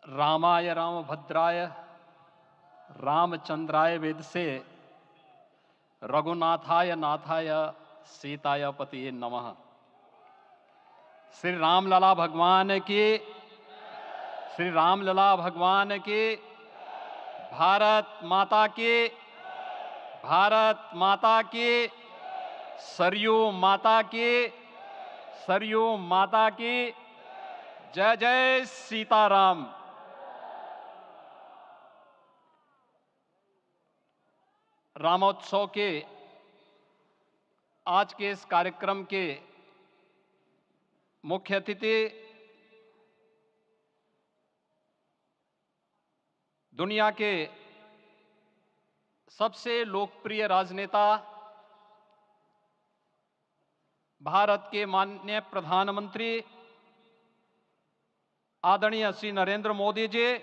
रामाय रामभद्राय रामचंद्राय वेदसे रघुनाथाय नाथाय सीताय पतिये नमः। श्री रामलला भगवान की, श्री रामलला भगवान की, भारत माता की, भारत माता की, सरयू माता की, सरयू माता की। जय जय सीताराम। रामोत्सव के आज के इस कार्यक्रम के मुख्य अतिथि दुनिया के सबसे लोकप्रिय राजनेता भारत के माननीय प्रधानमंत्री आदरणीय श्री नरेंद्र मोदी जी,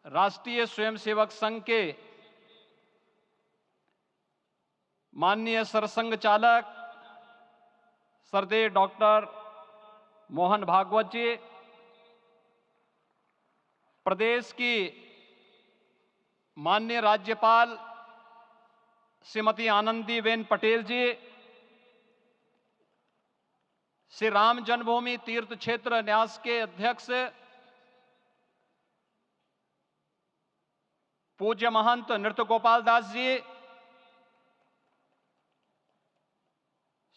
राष्ट्रीय स्वयंसेवक संघ के माननीय सरसंघ चालक श्रद्धेय डॉक्टर मोहन भागवत जी, प्रदेश की माननीय राज्यपाल श्रीमती आनंदीबेन पटेल जी, श्री राम जन्मभूमि तीर्थ क्षेत्र न्यास के अध्यक्ष पूज्य महंत नृत्य गोपाल दास जी,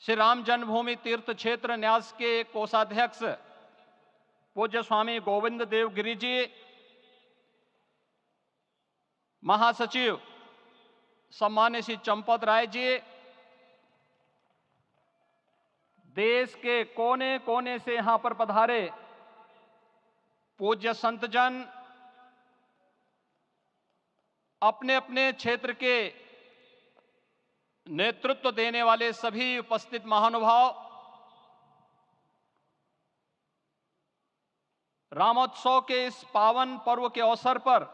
श्री राम जन्मभूमि तीर्थ क्षेत्र न्यास के कोषाध्यक्ष पूज्य स्वामी गोविंद देव गिरि जी, महासचिव सम्मान्य श्री चंपत राय जी, देश के कोने कोने से यहां पर पधारे पूज्य संतजन, अपने अपने क्षेत्र के नेतृत्व देने वाले सभी उपस्थित महानुभाव, रामोत्सव के इस पावन पर्व के अवसर पर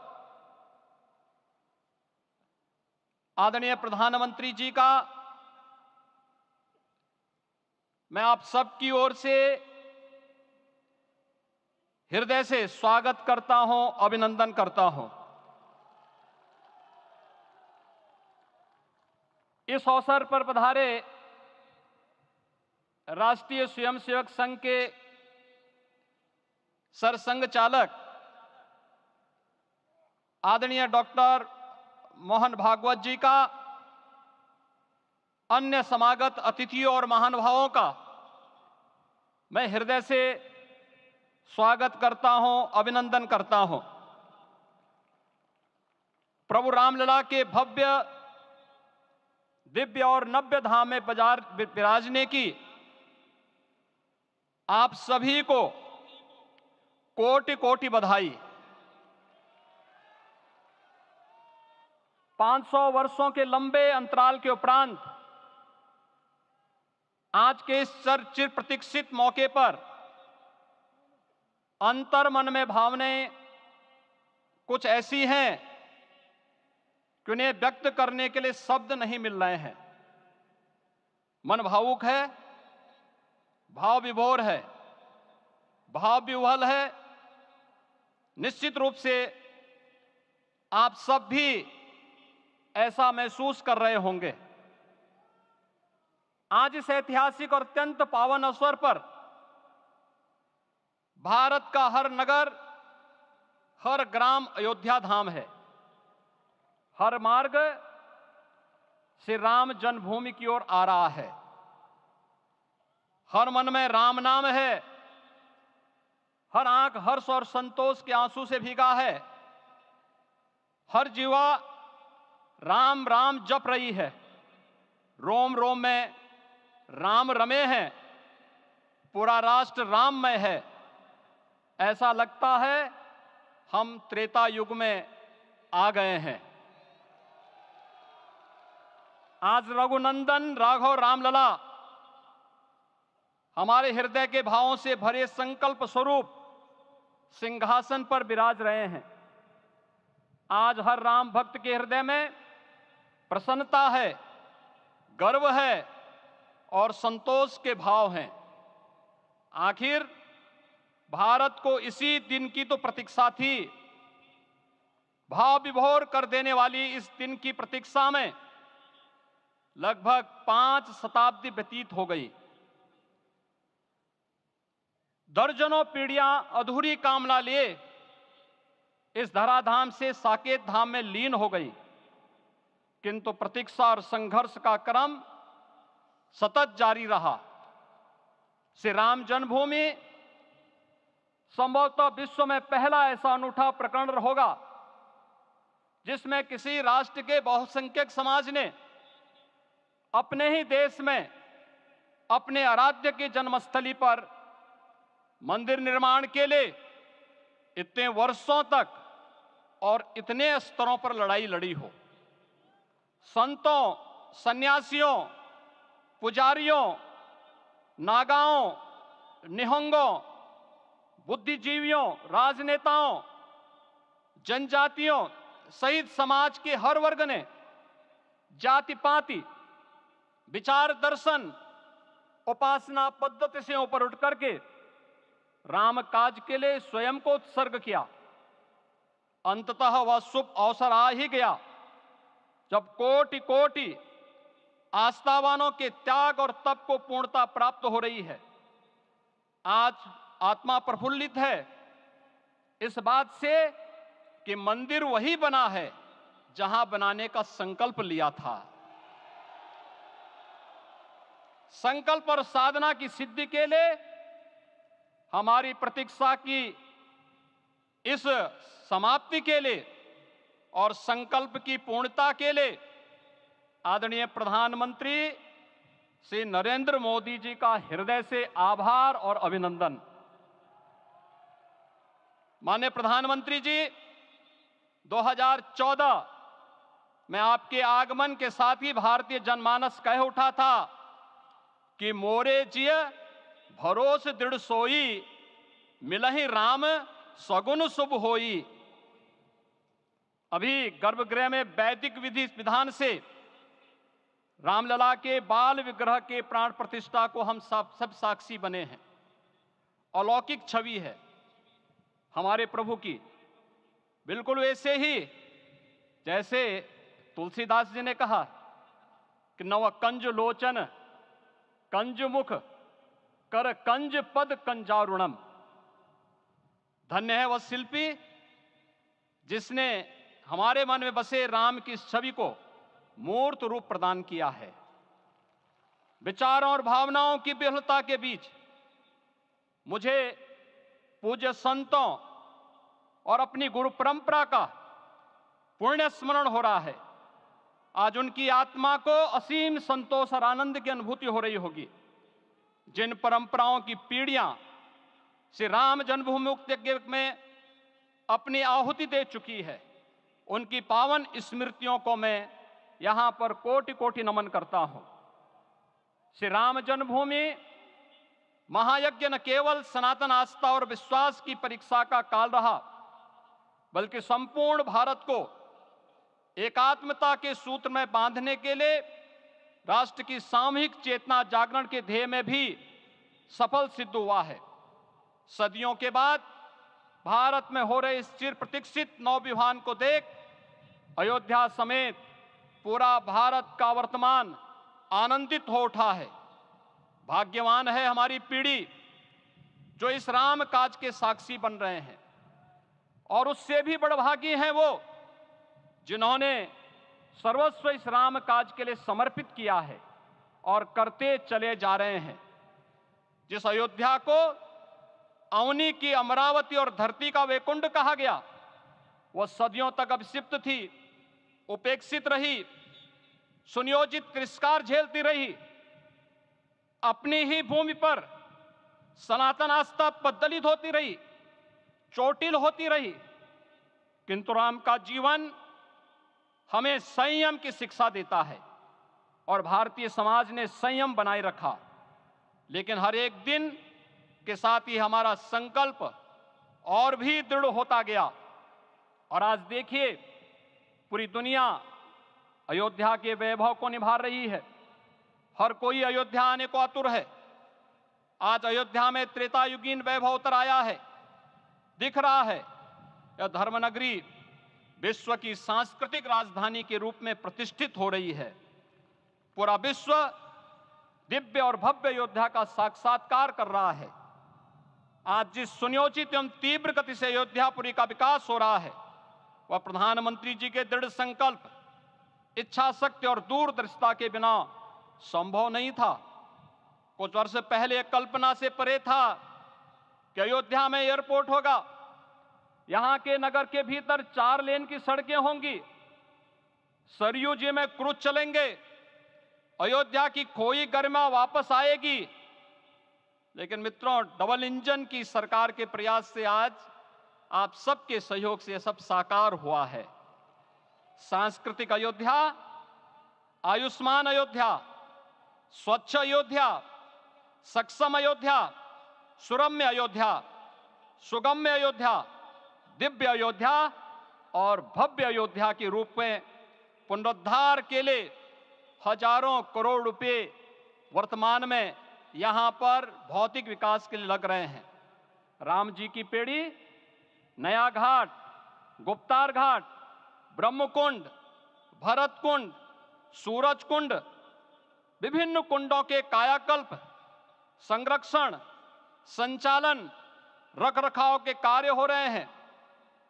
आदरणीय प्रधानमंत्री जी का मैं आप सबकी ओर से हृदय से स्वागत करता हूं, अभिनंदन करता हूं। इस अवसर पर पधारे राष्ट्रीय स्वयंसेवक संघ के सरसंघ चालक आदरणीय डॉक्टर मोहन भागवत जी का, अन्य समागत अतिथियों और महानुभावों का मैं हृदय से स्वागत करता हूं, अभिनंदन करता हूं। प्रभु रामलला के भव्य दिव्य और नव्य धाम में विराजने की आप सभी को कोटि कोटि बधाई। 500 वर्षों के लंबे अंतराल के उपरांत आज के इस चिर प्रतीक्षित मौके पर अंतर मन में भावनाएं कुछ ऐसी हैं कि उन्हें व्यक्त करने के लिए शब्द नहीं मिल रहे हैं। मन भावुक है, भाव विभोर है, भाव विह्वल है। निश्चित रूप से आप सब भी ऐसा महसूस कर रहे होंगे। आज इस ऐतिहासिक और अत्यंत पावन अवसर पर भारत का हर नगर, हर ग्राम अयोध्या धाम है। हर मार्ग श्री राम जन्मभूमि की ओर आ रहा है। हर मन में राम नाम है। हर आंख हर्ष और संतोष के आंसू से भीगा है। हर जीवा राम राम जप रही है। रोम रोम में राम रमे हैं। पूरा राष्ट्र राममय है। ऐसा लगता है हम त्रेता युग में आ गए हैं। आज रघुनंदन राघव रामलला हमारे हृदय के भावों से भरे संकल्प स्वरूप सिंहासन पर विराज रहे हैं। आज हर राम भक्त के हृदय में प्रसन्नता है, गर्व है और संतोष के भाव हैं। आखिर भारत को इसी दिन की तो प्रतीक्षा थी। भाव विभोर कर देने वाली इस दिन की प्रतीक्षा में लगभग 5 शताब्दी व्यतीत हो गई। दर्जनों पीढ़ियां अधूरी कामना लिए इस धराधाम से साकेत धाम में लीन हो गई, किंतु प्रतीक्षा और संघर्ष का क्रम सतत जारी रहा। श्री राम जन्मभूमि संभवतः विश्व में पहला ऐसा अनूठा प्रकरण होगा जिसमें किसी राष्ट्र के बहुसंख्यक समाज ने अपने ही देश में अपने आराध्य की जन्मस्थली पर मंदिर निर्माण के लिए इतने वर्षों तक और इतने स्तरों पर लड़ाई लड़ी हो। संतों, सन्यासियों, पुजारियों, नागाओं, निहंगों, बुद्धिजीवियों, राजनेताओं, जनजातियों सहित समाज के हर वर्ग ने जाति पाति, विचार दर्शन, उपासना पद्धति से ऊपर उठ करके राम काज के लिए स्वयं को उत्सर्ग किया। अंततः वह शुभ अवसर आ ही गया जब कोटि कोटि आस्थावानों के त्याग और तप को पूर्णता प्राप्त हो रही है। आज आत्मा प्रफुल्लित है इस बात से कि मंदिर वही बना है जहां बनाने का संकल्प लिया था। संकल्प और साधना की सिद्धि के लिए हमारी प्रतीक्षा की इस समाप्ति के लिए और संकल्प की पूर्णता के लिए आदरणीय प्रधानमंत्री श्री नरेंद्र मोदी जी का हृदय से आभार और अभिनंदन। माननीय प्रधानमंत्री जी, 2014 में आपके आगमन के साथ ही भारतीय जनमानस कह उठा था कि मोरे जिय भरोस दृढ़ सोई, मिलहि राम सगुन शुभ होई। अभी गर्भगृह में वैदिक विधि विधान से रामलला के बाल विग्रह के प्राण प्रतिष्ठा को हम सब साक्षी बने हैं। अलौकिक छवि है हमारे प्रभु की, बिल्कुल वैसे ही जैसे तुलसीदास जी ने कहा कि नव कंज लोचन कंज मुख कर कंज पद कंजारुणम। धन्य है वह शिल्पी जिसने हमारे मन में बसे राम की छवि को मूर्त रूप प्रदान किया है। विचारों और भावनाओं की विहलता के बीच मुझे पूज्य संतों और अपनी गुरु परंपरा का पुण्य स्मरण हो रहा है। आज उनकी आत्मा को असीम संतोष और आनंद की अनुभूति हो रही होगी। जिन परंपराओं की पीढ़ियां श्री राम जन्मभूमि मुक्ति यज्ञ में अपनी आहुति दे चुकी है, उनकी पावन स्मृतियों को मैं यहां पर कोटि कोटि नमन करता हूं। श्री राम जन्मभूमि महायज्ञ न केवल सनातन आस्था और विश्वास की परीक्षा का काल रहा, बल्कि संपूर्ण भारत को एकात्मता के सूत्र में बांधने के लिए राष्ट्र की सामूहिक चेतना जागरण के ध्येय में भी सफल सिद्ध हुआ है। सदियों के बाद भारत में हो रहे इस चिर प्रतीक्षित नवविवाह को देख अयोध्या समेत पूरा भारत का वर्तमान आनंदित हो उठा है। भाग्यवान है हमारी पीढ़ी जो इस राम काज के साक्षी बन रहे हैं, और उससे भी बड़भागी हैं वो जिन्होंने सर्वस्व इस राम काज के लिए समर्पित किया है और करते चले जा रहे हैं। जिस अयोध्या को अवनी की अमरावती और धरती का वैकुंठ कहा गया, वह सदियों तक अभिषिप्त थी, उपेक्षित रही, सुनियोजित तिरस्कार झेलती रही। अपनी ही भूमि पर सनातन आस्था पद्दलित होती रही, चोटिल होती रही, किंतु राम का जीवन हमें संयम की शिक्षा देता है और भारतीय समाज ने संयम बनाए रखा। लेकिन हर एक दिन के साथ ही हमारा संकल्प और भी दृढ़ होता गया, और आज देखिए पूरी दुनिया अयोध्या के वैभव को निभा रही है। हर कोई अयोध्या आने को आतुर है। आज अयोध्या में त्रेतायुगीन वैभव उतर आया है। दिख रहा है यह धर्मनगरी विश्व की सांस्कृतिक राजधानी के रूप में प्रतिष्ठित हो रही है। पूरा विश्व दिव्य और भव्य अयोध्या का साक्षात्कार कर रहा है। आज जिस सुनियोजित एवं तीव्र गति से अयोध्यापुरी का विकास हो रहा है वह प्रधानमंत्री जी के दृढ़ संकल्प, इच्छा शक्ति और दूरदर्शिता के बिना संभव नहीं था। कुछ वर्ष पहले कल्पना से परे था कि अयोध्या में एयरपोर्ट होगा, यहां के नगर के भीतर 4 लेन की सड़कें होंगी, सरयू जी में क्रूज चलेंगे, अयोध्या की खोई गरिमा वापस आएगी। लेकिन मित्रों, डबल इंजन की सरकार के प्रयास से आज आप सबके सहयोग से यह सब साकार हुआ है। सांस्कृतिक अयोध्या, आयुष्मान अयोध्या, स्वच्छ अयोध्या, सक्षम अयोध्या, सुरम्य अयोध्या, सुगम्य अयोध्या, दिव्य अयोध्या और भव्य अयोध्या के रूप में पुनरुद्धार के लिए हजारों करोड़ रुपए वर्तमान में यहां पर भौतिक विकास के लिए लग रहे हैं। राम जी की पेड़ी, नया घाट, गुप्तार घाट, ब्रह्मकुंड, भरत कुंड, सूरज कुंड, विभिन्न कुंडों के कायाकल्प, संरक्षण, संचालन, रखरखाव के कार्य हो रहे हैं।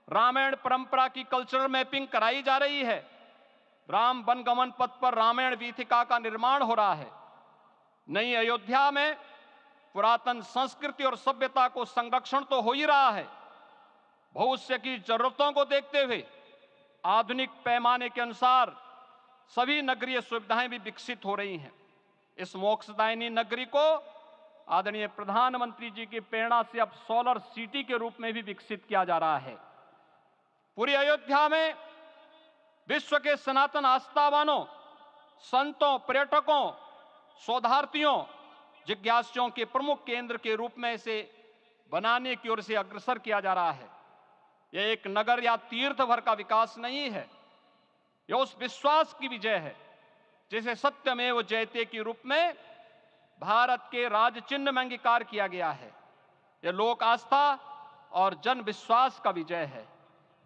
रामायण परंपरा की कल्चरल मैपिंग कराई जा रही है। राम वनगमन पथ पर रामायण वीथिका का निर्माण हो रहा है। नई अयोध्या में पुरातन संस्कृति और सभ्यता को संरक्षण तो हो ही रहा है, भविष्य की जरूरतों को देखते हुए आधुनिक पैमाने के अनुसार सभी नगरीय सुविधाएं भी विकसित हो रही हैं। इस मोक्षदायिनी नगरी को आदरणीय प्रधानमंत्री जी की प्रेरणा से अब सोलर सिटी के रूप में भी विकसित किया जा रहा है। पूरी अयोध्या में विश्व के सनातन आस्थावानों, संतों, पर्यटकों, शोधार्थियों, जिज्ञासुओं के प्रमुख केंद्र के रूप में इसे बनाने की ओर से अग्रसर किया जा रहा है। यह एक नगर या तीर्थ भर का विकास नहीं है, यह उस विश्वास की विजय है जिसे सत्यमेव जयते के रूप में भारत के राज चिन्ह में अंगीकार किया गया है। यह लोक आस्था और जन विश्वास का विजय है,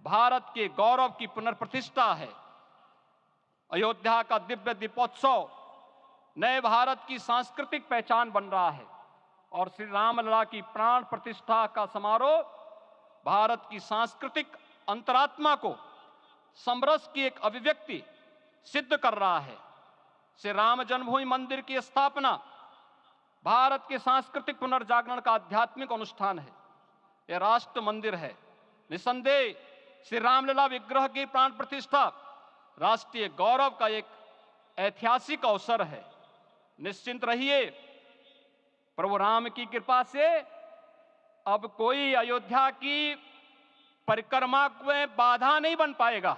भारत के गौरव की पुनर्प्रतिष्ठा है। अयोध्या का दिव्य दीपोत्सव नए भारत की सांस्कृतिक पहचान बन रहा है और श्री रामलला की प्राण प्रतिष्ठा का समारोह भारत की सांस्कृतिक अंतरात्मा को समरस की एक अभिव्यक्ति सिद्ध कर रहा है। श्री राम जन्मभूमि मंदिर की स्थापना भारत के सांस्कृतिक पुनर्जागरण का आध्यात्मिक अनुष्ठान है। यह राष्ट्र मंदिर है। निसंदेह श्री रामलला विग्रह की प्राण प्रतिष्ठा राष्ट्रीय गौरव का एक ऐतिहासिक अवसर है। निश्चिंत रहिए, प्रभु राम की कृपा से अब कोई अयोध्या की परिक्रमा में बाधा नहीं बन पाएगा।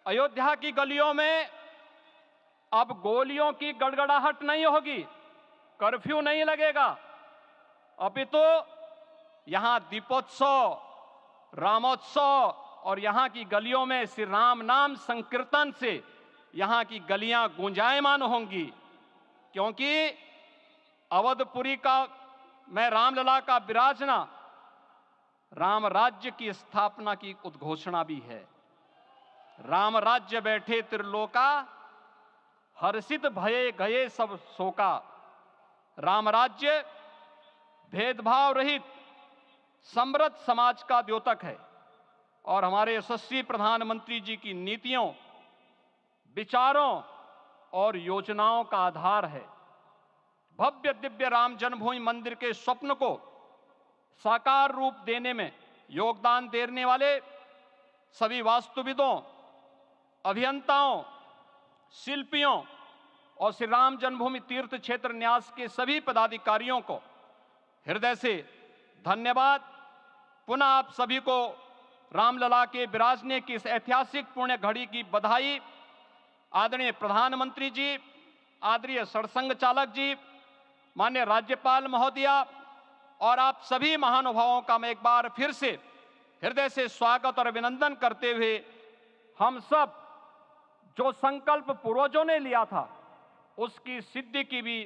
अयोध्या की गलियों में अब गोलियों की गड़गड़ाहट नहीं होगी, कर्फ्यू नहीं लगेगा। अपितु यहां दीपोत्सव, रामोत्सव और यहां की गलियों में श्री राम नाम संकीर्तन से यहां की गलियां गुंजायमान होंगी, क्योंकि अवधपुरी का मैं रामलला का विराजना राम राज्य की स्थापना की उद्घोषणा भी है। राम राज्य बैठे त्रिलोका, हर्षित भये गए सब शोका। राम राज्य भेदभाव रहित समृद्ध समाज का द्योतक है और हमारे यशस्वी प्रधानमंत्री जी की नीतियों, विचारों और योजनाओं का आधार है। भव्य दिव्य राम जन्मभूमि मंदिर के स्वप्न को साकार रूप देने में योगदान देने वाले सभी वास्तुविदों, अभियंताओं, शिल्पियों और श्री राम जन्मभूमि तीर्थ क्षेत्र न्यास के सभी पदाधिकारियों को हृदय से धन्यवाद। पुनः आप सभी को रामलला के विराजने की इस ऐतिहासिक पुण्य घड़ी की बधाई। आदरणीय प्रधानमंत्री जी, आदरणीय सरसंघ चालक जी, माननीय राज्यपाल महोदया और आप सभी महानुभावों का मैं एक बार फिर से हृदय से स्वागत और अभिनंदन करते हुए हम सब जो संकल्प पूर्वजों ने लिया था उसकी सिद्धि की भी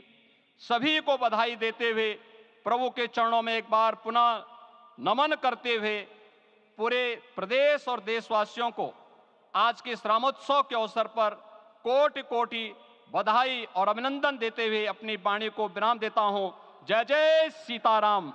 सभी को बधाई देते हुए प्रभु के चरणों में एक बार पुनः नमन करते हुए पूरे प्रदेश और देशवासियों को आज के इस रामोत्सव के अवसर पर कोटि कोटि बधाई और अभिनंदन देते हुए अपनी वाणी को विराम देता हूं। जय जय सीताराम।